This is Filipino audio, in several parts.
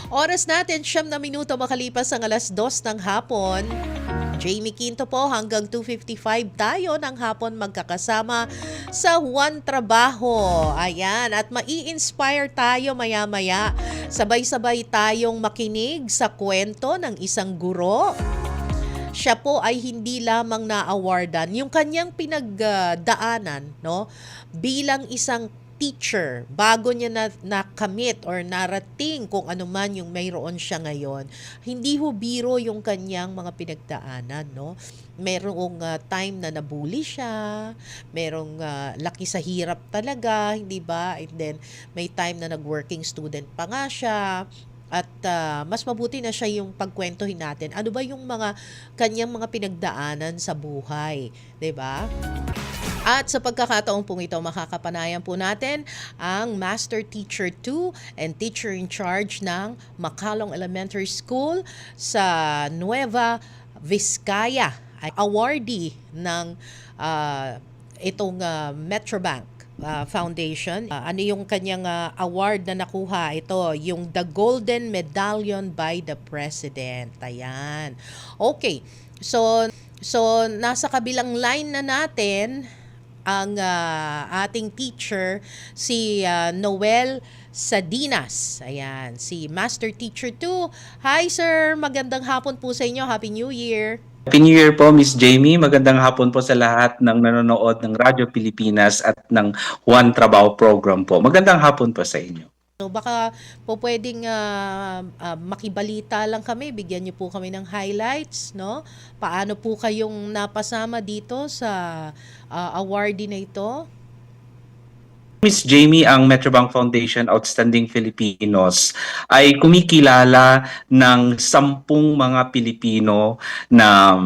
Oras natin, 9 minuto makalipas ang 2:00 ng hapon. Jamie Quinto po, hanggang 2:55 tayo ng hapon magkakasama sa One Trabaho. Ayan, at mai-inspire tayo maya-maya. Sabay-sabay tayong makinig sa kwento ng isang guro. Siya po ay hindi lamang na-awardan, yung kanyang pinagdaanan, no, bilang isang teacher bago niya nakamit or narating kung ano man yung mayroon siya ngayon. Hindi ho biro yung kanyang mga pinagdaanan, no? Merong time na nabully siya, merong laki sa hirap talaga, hindi ba? And then may time na nag-working student pa nga siya. At mas mabuti na siya yung pagkwentuhin natin. Ano ba yung mga kanyang mga pinagdaanan sa buhay, 'di ba? At sa pagkakataon pong ito, makakapanayan po natin ang Master Teacher 2 and Teacher in Charge ng Macalong Elementary School sa Nueva Vizcaya. Ay awardee ng itong Metrobank Foundation. Ano yung kanyang award na nakuha? Ito, yung The Golden Medallion by the President. Ayan. Okay. So nasa kabilang line na natin ang ating teacher, si Noel Sadinas. Ayan, si Master Teacher 2. Hi sir, magandang hapon po sa inyo. Happy New Year. Happy New Year po, Miss Jamie. Magandang hapon po sa lahat ng nanonood ng Radyo Pilipinas at ng One Trabaho program po. Magandang hapon po sa inyo. So baka po pwedeng makibalita lang kami, bigyan niyo po kami ng highlights, no? Paano po kayong napasama dito sa awardee na ito? Miss Jamie, ang Metrobank Foundation Outstanding Filipinos ay kumikilala ng 10 mga Pilipino na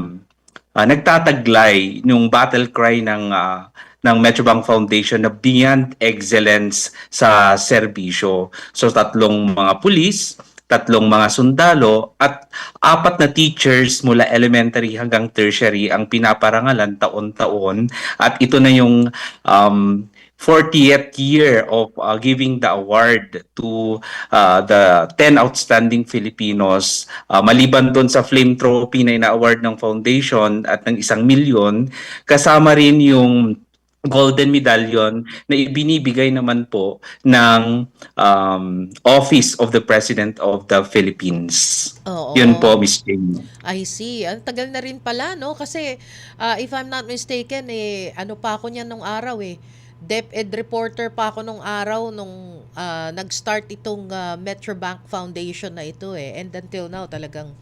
nagtataglay ng battle cry ng Metrobank Foundation na beyond excellence sa serbisyo. So 3 mga pulis, 3 mga sundalo at 4 na teachers mula elementary hanggang tertiary ang pinaparangalan taon-taon, at ito na yung 40th year of giving the award to the 10 outstanding Filipinos. Maliban doon sa Flame Trophy na ina-award ng foundation at ng 1,000,000, kasama rin yung Golden Medallion na ibinibigay naman po ng Office of the President of the Philippines. Oo. Yun po, Miss Jamie. I see. Ang tagal na rin pala, no? Kasi if I'm not mistaken, ano pa ako niyan nung araw DepEd reporter pa ako nung araw nung nag-start itong Metrobank Foundation na ito And until now talagang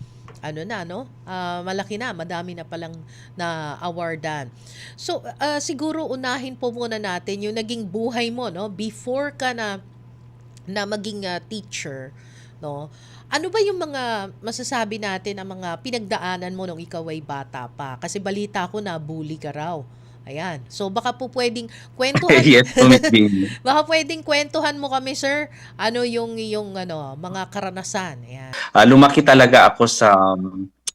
malaki na, madami na palang na awardan. So siguro unahin po muna natin yung naging buhay mo, no? Before ka na maging teacher, no? Ano ba yung mga masasabi natin ang mga pinagdaanan mo nung ikaw ay bata pa? Kasi balita ko na bully ka raw. Ayan. So baka po pwedeng kwentuhan Yes po, Miss Jamie. baka pwedeng kwentuhan mo kami, sir, ano yung mga karanasan. Ayan. Lumaki talaga ako sa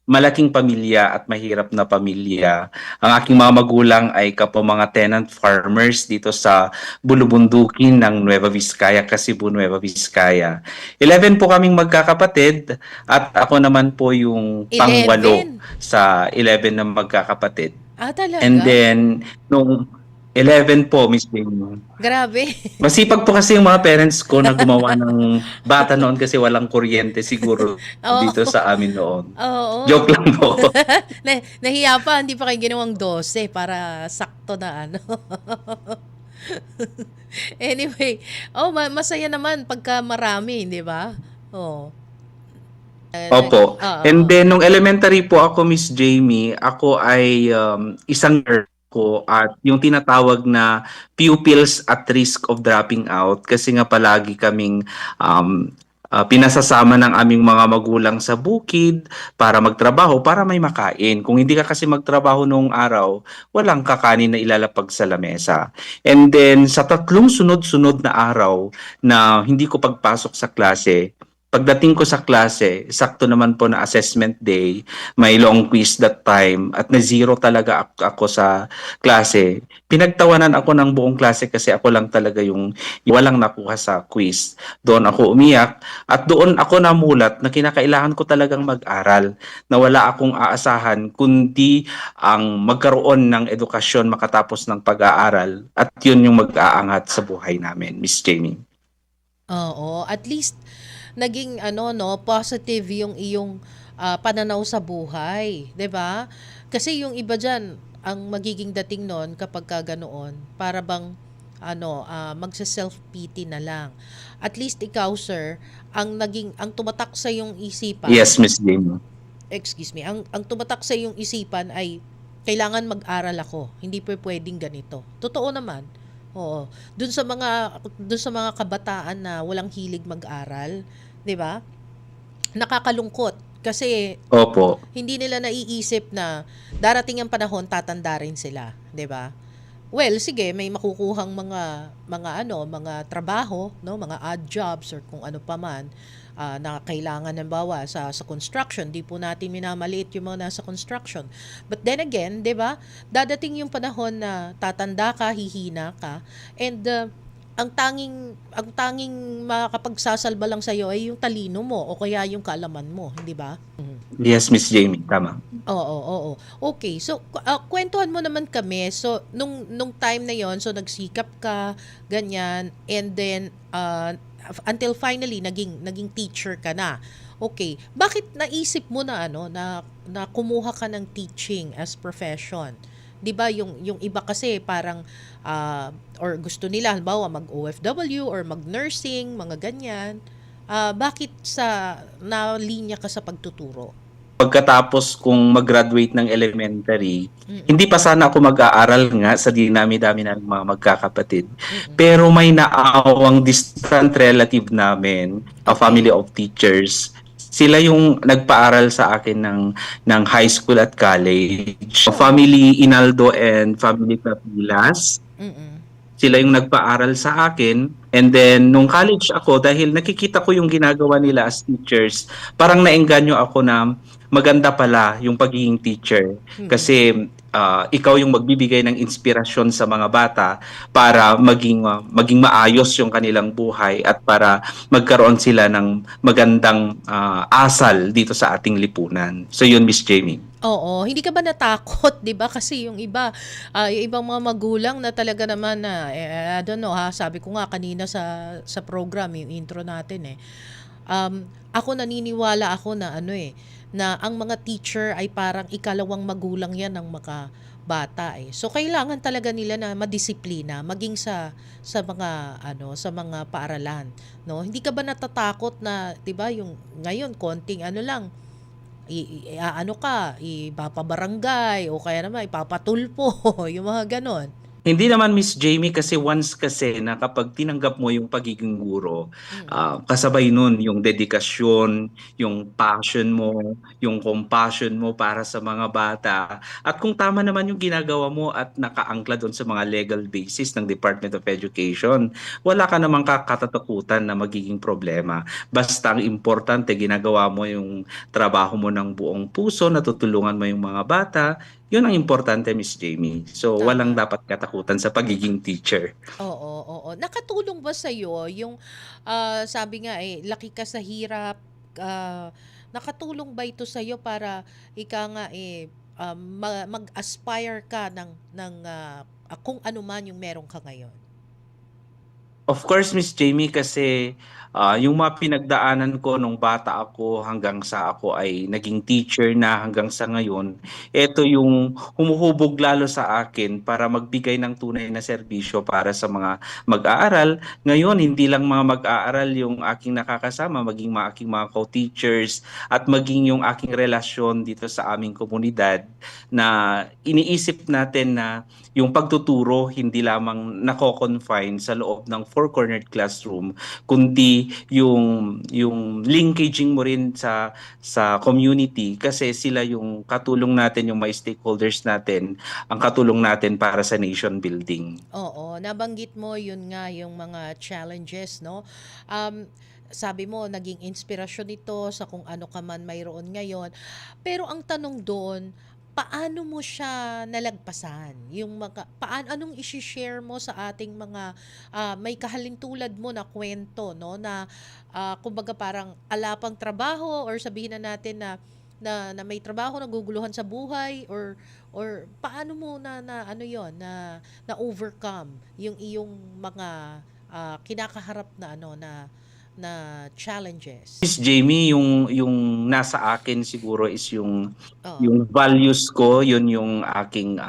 malaking pamilya at mahirap na pamilya. Ang aking mga magulang ay mga tenant farmers dito sa Bulubundukin ng Nueva Vizcaya, Cebu, Nueva Vizcaya. 11 po kaming magkakapatid at ako naman po yung 11? pang-8 sa 11 na magkakapatid. Talaga? And then, nung 11 po, Miss Jamie. Grabe. Masipag po kasi yung mga parents ko na gumawa ng bata noon kasi walang kuryente siguro Oo. dito sa amin noon. Oo. Joke lang po. Nahiya pa, hindi pa kayo ginawang 12 para sakto na Anyway, masaya naman pagka marami, di ba? Oh. Opo. And then, nung elementary po ako, Miss Jamie, ako ay isang nerd ko at yung tinatawag na pupils at risk of dropping out kasi nga palagi kaming pinasasama ng aming mga magulang sa bukid para magtrabaho, para may makain. Kung hindi ka kasi magtrabaho noong araw, walang kakanin na ilalapag sa lamesa. And then, sa 3 sunod-sunod na araw na hindi ko pagpasok sa klase, Pagdating ko sa klase, sakto naman po na assessment day, may long quiz that time at na zero talaga ako sa klase. Pinagtawanan ako ng buong klase kasi ako lang talaga yung walang nakuha sa quiz. Doon ako umiyak at doon ako namulat na kinakailangan ko talagang mag-aral, na wala akong aasahan kundi ang magkaroon ng edukasyon makatapos ng pag-aaral, at yun yung mag-aangat sa buhay namin, Miss Jamie. Oo, at least naging ano 'no, positive yung iyong, pananaw sa buhay, 'di ba? Kasi yung iba diyan, ang magiging dating nun kapagka ganoon, para bang ano, magse-self-pity na lang. At least ikaw sir, ang tumatak sa iyong isipan, Yes, Miss Jamie. excuse me, ang tumatak sa iyong isipan ay kailangan mag-aral ako, hindi pupuwedeng ganito. Totoo naman, oo. Dun sa mga kabataan na walang hilig mag-aral, 'di ba? Nakakalungkot kasi Opo. hindi nila naiisip na darating ang panahon tatanda rin sila, 'di ba? Well, sige, may makukuhang mga trabaho, no, mga odd jobs or kung ano pa man, na kailangan halimbawa sa construction, di po natin minamaliit yung mga nasa construction. But then again, 'di ba? Dadating yung panahon na tatanda ka, hihina ka, and ang tanging makakapagsasalba lang sa iyo ay yung talino mo o kaya yung kaalaman mo, hindi ba? Yes, Miss Jamie. Tama. Oo, oo. Okay, so kuwentuhan mo naman kami. So nung time na 'yon, so nagsikap ka, ganyan, and then until finally naging teacher ka na. Okay, bakit naisip mo na ano na kumuha ka ng teaching as profession? 'Di ba yung iba kasi parang or gusto nila halimbawa mag-OFW or mag-nursing, mga ganyan. Bakit nalinya ka sa pagtuturo? Pagkatapos kong mag-graduate ng elementary, Mm. hindi pa sana ako mag-aaral nga sa dinami-dami ng mga magkakapatid. Mm. Pero may naawang distant relative namin, a Okay. family of teachers. Sila yung nagpaaral sa akin ng high school at college. Oh. Family Inaldo and family Capilas. Mm. Sila yung nagpaaral sa akin. And then, nung college ako, dahil nakikita ko yung ginagawa nila as teachers, parang naengganyo ako na maganda pala yung pagiging teacher. Mm. Kasi ikaw yung magbibigay ng inspirasyon sa mga bata para maging maayos yung kanilang buhay at para magkaroon sila ng magandang asal dito sa ating lipunan. So yun, Miss Jamie. Oo, hindi ka ba natakot, 'di ba? Kasi yung ibang mga magulang na talaga naman na I don't know ha, sabi ko nga kanina sa program, yung intro natin eh. Ako naniniwala ako na ano eh, na ang mga teacher ay parang ikalawang magulang 'yan ng mga bata eh. So kailangan talaga nila na madisiplina maging sa mga sa mga paaralan, no? Hindi ka ba natatakot na 'di ba yung ngayon konting ano lang ano ka, ipapabarangay o kaya naman ipapatulpo, yung mga gano'n. Hindi naman, Miss Jamie, kasi once kasi na kapag tinanggap mo yung pagiging guro, Mm. kasabay nun yung dedikasyon, yung passion mo, yung compassion mo para sa mga bata. At kung tama naman yung ginagawa mo at nakaangkla doon sa mga legal basis ng Department of Education, wala ka namang katatakutan na magiging problema. Basta ang importante, ginagawa mo yung trabaho mo ng buong puso, natutulungan mo yung mga bata. Yun ang importante, Miss Jamie. So, walang Tama. dapat katakutan sa pagiging teacher. Oo, oo. Nakatulong ba sa'yo yung, sabi nga eh, laki ka sa hirap, nakatulong ba ito sa'yo para ika nga eh, mag-aspire ka ng kung ano man yung meron ka ngayon? Of course, Miss Jamie, kasi yung mga pinagdaanan ko nung bata ako hanggang sa ako ay naging teacher na hanggang sa ngayon, ito yung humuhubog lalo sa akin para magbigay ng tunay na serbisyo para sa mga mag-aaral. Ngayon, hindi lang mga mag-aaral yung aking nakakasama, maging mga aking mga co-teachers at maging yung aking relasyon dito sa aming komunidad, na iniisip natin na yung pagtuturo hindi lamang nako-confine sa loob ng four-cornered classroom, kundi yung linkaging mo rin sa community, kasi sila yung katulong natin, yung may stakeholders natin, ang katulong natin para sa nation building. Oo, nabanggit mo yun nga yung mga challenges, no? Um, sabi mo naging inspirasyon ito sa kung ano ka man mayroon ngayon. Pero ang tanong doon, paano mo siya nalagpasan? Yung mga anong i-share mo sa ating mga may kahalintulad mo na kwento, no, na kumbaga parang alapang trabaho, or sabihin na natin na may trabaho, naguguluhan sa buhay, or paano mo na ano yon, na overcome yung iyong mga kinakaharap na na challenges. Miss Jamie, yung nasa akin siguro is Oo. yung values ko, yun yung aking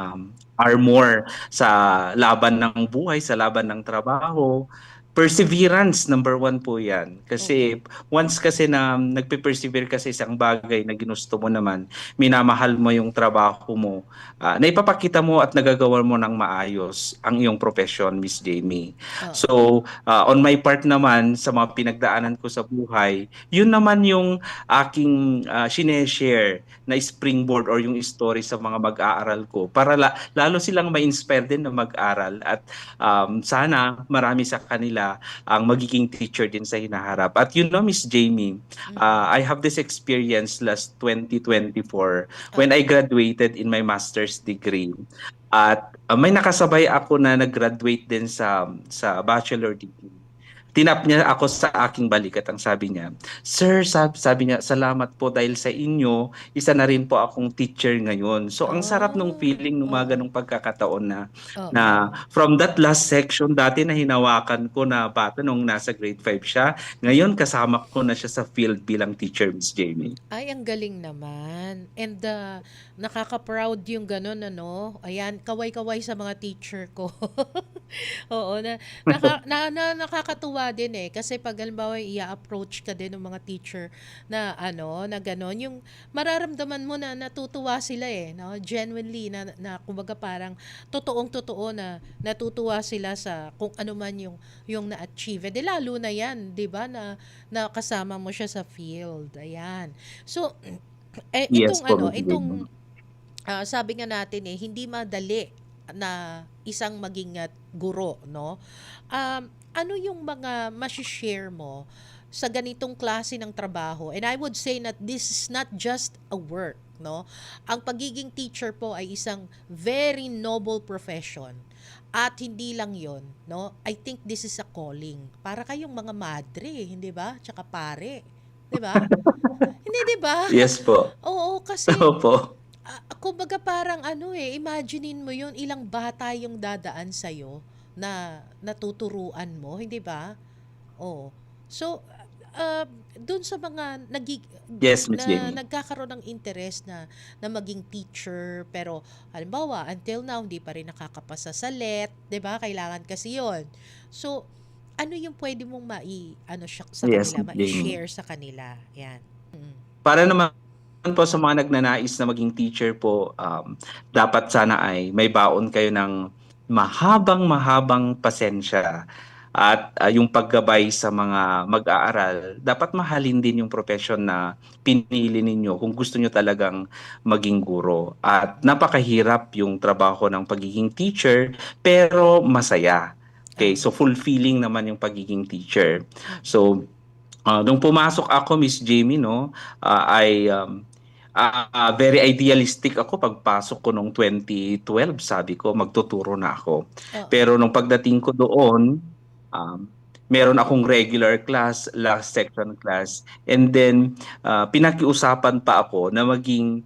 armor sa laban ng buhay, sa laban ng trabaho. Perseverance, number one po yan. Okay. Kasi once kasi na nagpe-persevere ka sa isang bagay na ginusto mo naman, minamahal mo yung trabaho mo, naipapakita mo at nagagawa mo ng maayos ang iyong profession, Miss Jamie. Oo. So, on my part naman, sa mga pinagdaanan ko sa buhay, yun naman yung aking sineshare na springboard or yung story sa mga mag-aaral ko para lalo silang ma-inspire din na mag-aral at sana marami sa kanila ang magiging teacher din sa hinaharap. At you know, Miss Jamie, Mm. I have this experience last 2024 when I Oo. graduated in my master's degree. At may nakasabay ako na nag-graduate din sa bachelor degree. Tinap niya ako sa aking balikat. Ang sabi niya, Sir, sabi niya, salamat po dahil sa inyo, isa na rin po akong teacher ngayon. So ang sarap nung feeling ng mga Oo. ganong pagkakataon na Oo. from that last section, dati na hinawakan ko na bata nung nasa grade 5 siya. Ngayon kasama ko na siya sa field bilang teacher, Miss Jamie. Ay, ang galing naman. And nakaka-proud yung gano'n, ano. Ayan, kaway-kaway sa mga teacher ko. Oo, nakakatuwa din eh. Kasi pag halimbawa i-approach ka din ng mga teacher na na gano'n, yung mararamdaman mo na natutuwa sila eh. No? Genuinely, na kumbaga parang totoong-totoo na natutuwa sila sa kung ano man yung na-achieve. De lalo na yan, di ba, na kasama mo siya sa field. Ayan. So, Yes po, Miss itong Jamie. sabi nga natin eh, hindi madali na isang maging guro, no? Ano yung mga share mo sa ganitong klase ng trabaho? And I would say that this is not just a work, no? Ang pagiging teacher po ay isang very noble profession. At hindi lang yon, no? I think this is a calling. Para kayong mga madre, hindi ba? Tsaka pare, 'di ba? Hindi, 'di ba? Yes po. Oo, kasi Opo. kumbaga parang imaginein mo 'yun, ilang bata yung dadaan sa na natuturuan mo, hindi ba? Oo. So, doon sa mga Yes, Miss na Jamie. nagkakaroon ng interest na maging teacher, pero halimbawa until now hindi pa rin nakakapasa sa let, 'di ba? Kailangan kasi 'yon. So, ano yung pwede mong siya sa Yes, kanila, Miss Jamie. mai-share sa kanila? Yan. Mm. Para naman po sa mga nagnanais na maging teacher po, dapat sana ay may baon kayo ng mahabang-mahabang pasensya at yung paggabay sa mga mag-aaral. Dapat mahalin din yung profession na pinili ninyo kung gusto nyo talagang maging guro. At napakahirap yung trabaho ng pagiging teacher, pero masaya. Okay, Oo. so fulfilling naman yung pagiging teacher. Mm. So, nung pumasok ako, Miss Jamie, no, ay very idealistic ako pagpasok ko nung 2012. Sabi ko, magtuturo na ako. Oo. Pero nung pagdating ko doon, um, meron akong regular class, last section class, and then pinakiusapan pa ako na maging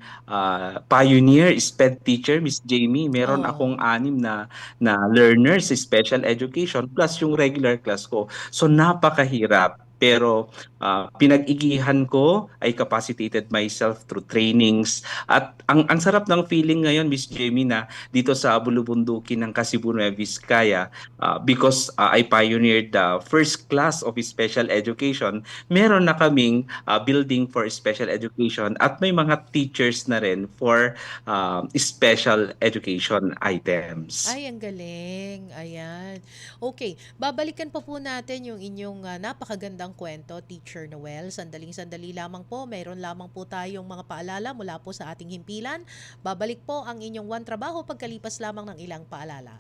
pioneer SPED teacher, Miss Jamie. Meron Oo. akong 6 na learners sa special education plus yung regular class ko. So napakahirap. Pero pinag-igihan ko, I capacitated myself through trainings. At ang sarap ng feeling ngayon, Miss Jamie, na dito sa Bulubundukin ng Kasibu Nueva Vizcaya, because I pioneered the first class of special education, meron na kaming building for special education at may mga teachers na rin for special education items. Ay, ang galing. Ayan. Okay, babalikan pa po natin yung inyong napakagandang kwento, Teacher Noel. Sandaling-sandali lamang po. Mayroon lamang po tayong mga paalala mula po sa ating himpilan. Babalik po ang inyong One Trabaho pagkalipas lamang ng ilang paalala.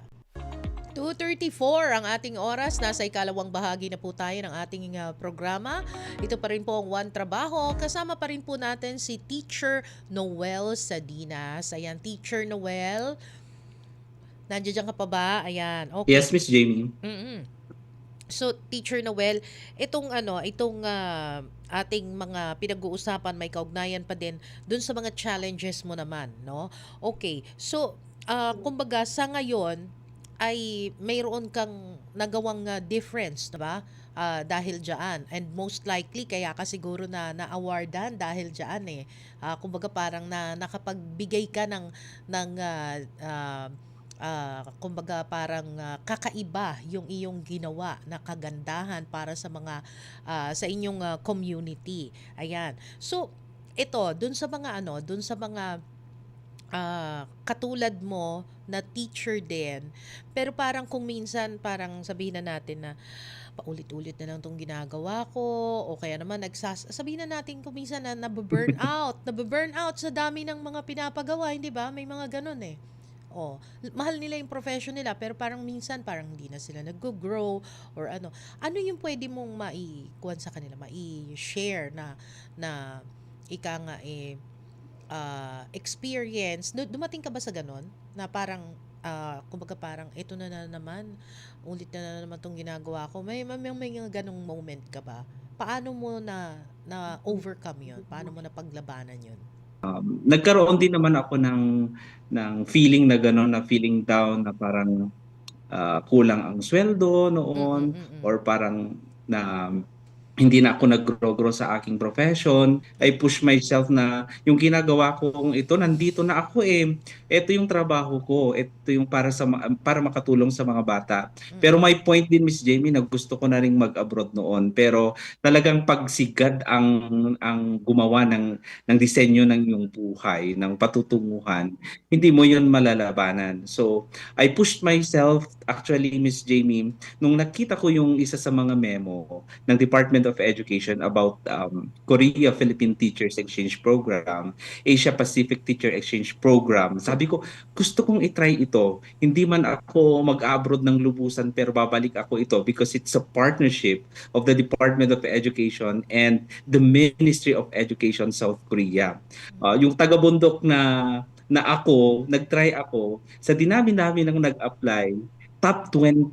2:34 ang ating oras. Nasa ikalawang bahagi na po tayo ng ating programa. Ito pa rin po ang One Trabaho. Kasama pa rin po natin si Teacher Noel Sadinas. Ayan, Teacher Noel. Nandiyan ka pa ba? Ayan, okay. Yes, Miss Jamie. Mm-mm. So, Teacher Noel, itong ating mga pinag-uusapan may kaugnayan pa din dun sa mga challenges mo naman, no? Okay. So, kumbaga sa ngayon ay mayroon kang nagawang difference, 'di ba? Dahil diyan, and most likely kaya ka siguro na-awardan dahil diyan eh. Kumbaga parang nakapagbigay ka ng kumbaga parang kakaiba yung iyong ginawa na kagandahan para sa mga sa inyong community. Ayan. So ito dun sa mga katulad mo na teacher din, pero parang kung minsan parang sabihin na natin na paulit-ulit na lang itong ginagawa ko, o kaya naman sabihin na natin kung minsan na nababurn out sa dami ng mga pinapagawa, hindi ba? May mga ganun eh. Oh, mahal nila yung profession nila pero parang minsan parang hindi na sila nag-grow or ano. Ano yung pwede mong kuwan sa kanila, mai-share na ika nga experience? Dumating ka ba sa ganon? Na parang kumbaga parang ito na naman, ulit na naman tong ginagawa ko. May mga ganong moment ka ba? Paano mo na overcome yun? Paano mo na paglabanan yun? Nagkaroon din naman ako ng feeling na gano'n, na feeling down, na parang kulang ang sweldo noon, Mm-mm-mm. or parang na hindi na ako nag-grow sa aking profession. I push myself na yung ginagawa kong ito, nandito na ako eh. Ito yung trabaho ko. Ito yung para makatulong sa mga bata. Pero Mm-mm. may point din, Miss Jamie, na gusto ko na ring mag-abroad noon. Pero talagang pagsigad ang gumawa ng disenyo ng iyong buhay, ng patutunguhan, hindi mo yun malalabanan. So, I pushed myself, actually, Miss Jamie, nung nakita ko yung isa sa mga memo ng Department of Education about Korea-Philippine Teachers Exchange Program, Asia-Pacific Teacher Exchange Program. Sabi ko, gusto kong itry ito. Hindi man ako mag-abroad ng lubusan, pero babalik ako ito because it's a partnership of the Department of Education and the Ministry of Education South Korea. Yung taga-bundok na ako, nag-try ako, sa dinami-dami ng nag-apply, top 20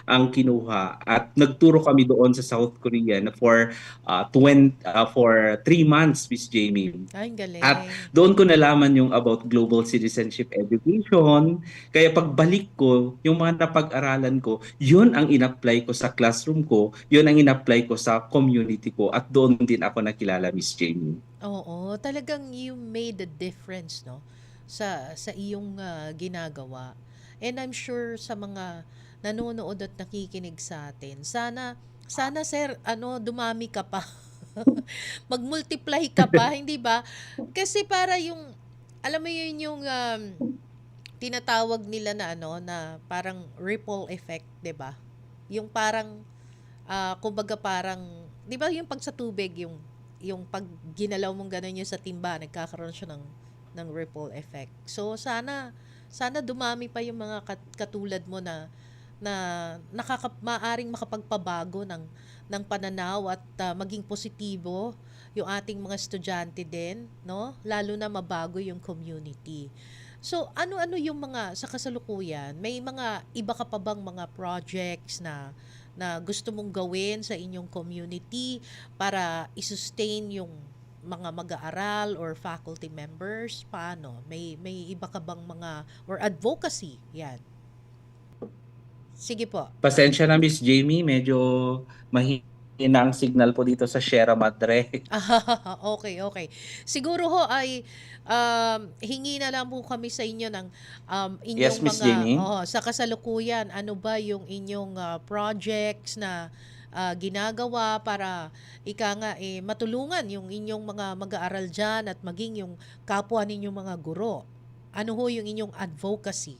ang kinuha, at nagturo kami doon sa South Korea na for 3 months, Miss Jamie. Ay, ang At galing. doon ko nalaman yung about global citizenship education. Kaya pagbalik ko, yung mga napag-aralan ko, yun ang in-apply ko sa classroom ko, yun ang in-apply ko sa community ko, at doon din ako nakilala, Miss Jamie. Oo, talagang you made a difference, no? Sa iyong ginagawa. And I'm sure sa mga nanonood at nakikinig sa atin, sana sir, dumami ka pa. Mag-multiply ka pa, hindi ba? Kasi para yung alam mo yun yung tinatawag nila na na parang ripple effect, 'di ba? Yung parang kumbaga parang 'di ba yung pag sa tubig yung pag ginalaw mong ganun yung sa timba, nagkakaroon siya ng ripple effect. So sana dumami pa yung mga katulad mo na maaring makapagpabago ng pananaw at maging positibo yung ating mga estudyante din, no? Lalo na mabago yung community. So, ano-ano yung mga sa kasalukuyan? May mga iba ka pa bang mga projects na gusto mong gawin sa inyong community para i-sustain yung mga mag-aaral or faculty members? Paano? May iba ka bang mga or advocacy? Yan. Sige po. Pasensya na, Miss Jamie, medyo mahina ang signal po dito sa Sierra Madre. Okay, okay. Siguro ho ay hingi na lang po kami sa inyo ng Yes, inyong Miss mga Jamie. sa kasalukuyan, ano ba yung inyong projects na ginagawa para ika nga matulungan yung inyong mga mag-aaral diyan at maging yung kapwa ninyong mga guro. Ano ho yung inyong advocacy?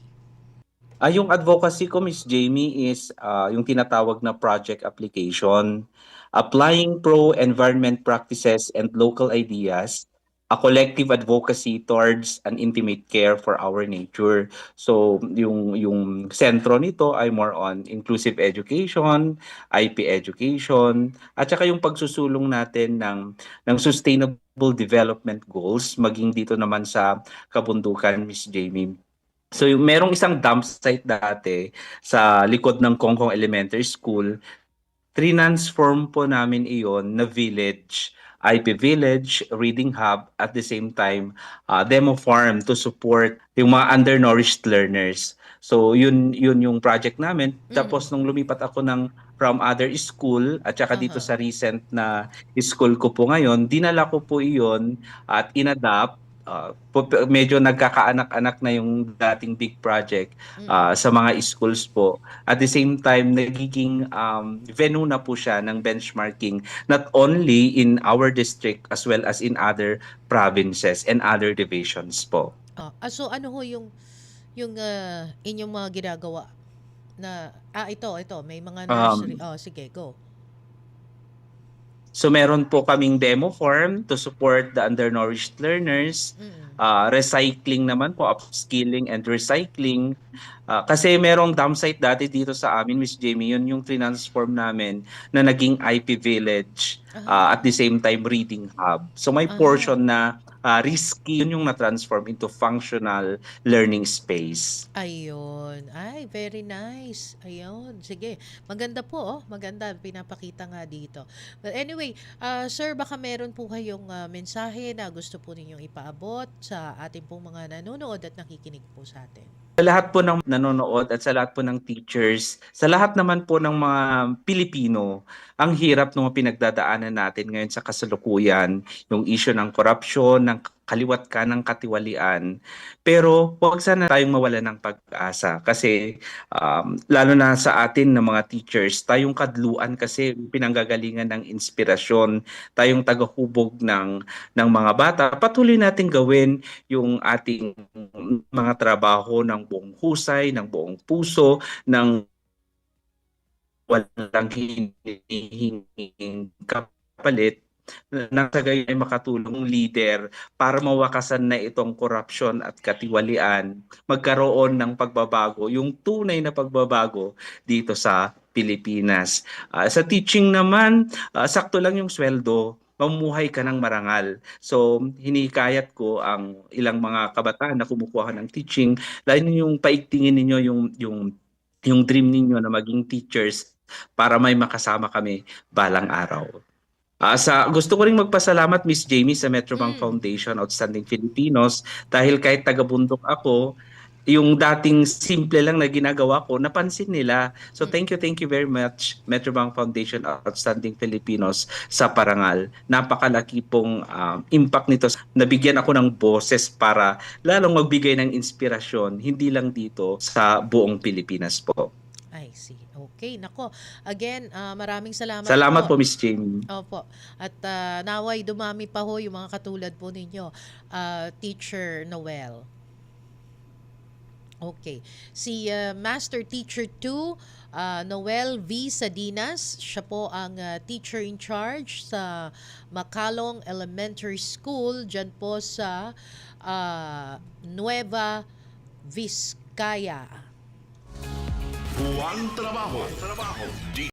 Yung advocacy ko, Miss Jamie, is yung tinatawag na project application, applying pro-environment practices and local ideas a collective advocacy towards an intimate care for our nature. So yung sentro nito ay more on inclusive education, IP education, at saka yung pagsusulong natin ng sustainable development goals maging dito naman sa kabundukan, Miss Jamie. So yung merong isang dump site dati sa likod ng Kongkong Elementary School. Transform po namin iyon na village, IP Village, Reading Hub, at the same time, demo farm to support yung mga undernourished learners. So yun yung project namin. Tapos nung lumipat ako from other school at saka dito Aha. sa recent na school ko po ngayon, dinala ko po iyon at inadapt. Medyo nagkakaanak-anak na yung dating big project Mm. sa mga schools po. At the same time, nagiging venue na po siya ng benchmarking not only in our district as well as in other provinces and other divisions po. So ano ho yung inyong mga ginagawa na ito may mga nursery. Um, Sige, go. So meron po kaming demo farm to support the undernourished learners. Mm. Recycling naman po, upskilling and recycling. Kasi merong dump site dati dito sa amin, Miss Jamie, yun yung transform namin na naging IP Village, Ah, at the same time Reading Hub. So may ah. portion na risky, yun yung na-transform into functional learning space. Ayun. Ay, very nice. Ayun. Sige. Maganda po, oh. Maganda. Pinapakita nga dito. But anyway, sir, baka meron po kayong mensahe na gusto po ninyong ipaabot sa ating pong mga nanonood at nakikinig po sa atin. Sa lahat po ng nanonood at sa lahat po ng teachers, sa lahat naman po ng mga Pilipino, ang hirap ng mga pinagdadaanan natin ngayon sa kasalukuyan, yung issue ng korupsyon, ng kaliwat ka ng katiwalian. Pero huwag sana tayong mawala ng pag-asa kasi lalo na sa atin ng mga teachers, tayong kadluan kasi pinanggagalingan ng inspirasyon, tayong tagahubog ng mga bata. Patuloy nating gawin yung ating mga trabaho ng buong husay, ng buong puso, ng walang hinihinging kapalit nang sa gayon ay makatulong leader para mawakasan na itong korupsyon at katiwalian, magkaroon ng pagbabago, yung tunay na pagbabago dito sa Pilipinas. Sa teaching naman, sakto lang yung sweldo, mamuhay ka ng marangal. So, hinikayat ko ang ilang mga kabataan na kumukuha ng teaching, lalo yung paigtingin ninyo yung dream ninyo na maging teachers para may makasama kami balang araw. Gusto ko ring magpasalamat Miss Jamie sa Metrobank Mm. Foundation Outstanding Filipinos dahil kahit taga-bundok ako, yung dating simple lang na ginagawa ko, napansin nila. So Mm. thank you very much Metrobank Foundation Outstanding Filipinos sa parangal. Napakalaki pong impact nito. Nabigyan ako ng boses para lalong magbigay ng inspirasyon, hindi lang dito sa buong Pilipinas po. I see. Okay, nako. Again, maraming salamat Salamat po. po Miss Jamie. Opo. At naway dumami pa ho yung mga katulad po ninyo, Teacher Noel. Okay. Si Master Teacher 2, Noel V. Sadinas, siya po ang teacher in charge sa Macalong Elementary School, dyan po sa Nueva Vizcaya. Buwan trabaho.